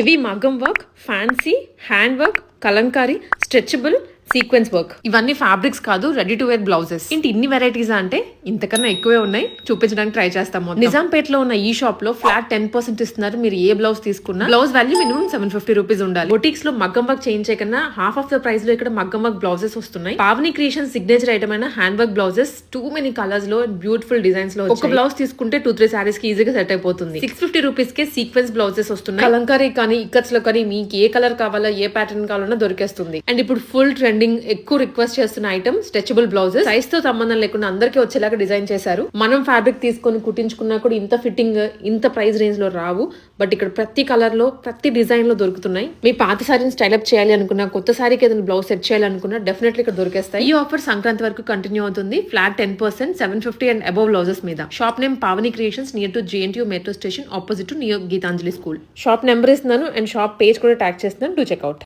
Heavy మగ్గం work, fancy hand work, Kalamkari, stretchable, sequence work. ఇవన్నీ fabrics కాదు, రెడీ టు వేర్ బ్లౌజెస్. ఏంటి ఇన్ని వెరైటీస్ అంటే ఇంతకన్నా ఎక్కువే ఉన్నాయి, చూపించడానికి ట్రై చేస్తాము. నిజాంపేట్ లో ఉన్న ఈ షాప్ లో ఫ్లాట్ 10% ఇస్తున్నారు. మీరు ఏ బ్లౌజ్ తీసుకున్నా బ్లౌజ్ వాల్యూ మినిమం 750 రూపీస్ ఉండాలి. బొటిక్స్ లో మగ్గం వర్క్ చేయించే కన్నా హాఫ్ ఆఫ్ ద ప్రైస్ లో ఇక్కడ మగ్గం వర్క్ బ్లౌజెస్ వస్తున్నాయి. పావని క్రియేషన్ సిగ్నేచర్ ఐటమ్ అయిన hand work blouses too many colours లో బ్యూటిఫుల్ డిజైన్స్ లో ఒక బ్లౌజ్ తీసుకుంటే 2-3 సారీస్ కి ఈజీగా సెట్ అయిపోతుంది. 650 రూపీస్ కే సీక్వెన్స్ బ్లౌజెస్ వస్తున్నాయి. కలంకారీ కానీ ఇక్కత్స్ లో కానీ మీకు ఏ కలర్ కావాలా, ఏ ప్యాటర్న్ కావాలన్నా దొరికేస్తుంది. అండ్ ఇప్పుడు ఫుల్ ట్రెండింగ్ ఎక్కువ రిక్వెస్ట్ చేస్తున్న ఐటమ్ స్ట్రెచబుల్ బ్లౌజెస్. సైజ్ తో సంబంధం లేకుండా అందరికీ వచ్చేలాగా డిజైన్ చేశారు. మనం ఫ్యాబ్రిక్ తీసుకొని కుట్టించుకున్నా కూడా ఇంత ఫిట్టింగ్ ఇంత ప్రైస్ రేంజ్ లో రావు. బట్ ఇక్కడ ప్రతి కలర్ లో ప్రతి డిజైన్ లో దొరుకుతున్నాయి. మీ పాత సారీని స్టైలప్ చేయాలి అనుకున్నా, కొత్త సారీకి ఏదైనా బ్లౌజ్ సెట్ చేయాలనుకున్నా డెఫినెట్లీ ఇక్కడ దొరికేస్తాయి. ఈ ఆఫర్ సంక్రాంతి వరకు కంటిన్యూ అవుతుంది. ఫ్లాట్ 10%, 750 అండ్ అబౌవ్ బ్లౌజెస్ మీద. Shop name Pavani creations, near to JNTU metro station, opposite to near Geetanjali school. Shop number ఇస్తున్నాను అండ్ షాప్ పేజ్ కూడా ట్యాగ్ చేస్తున్నాను. To checkout.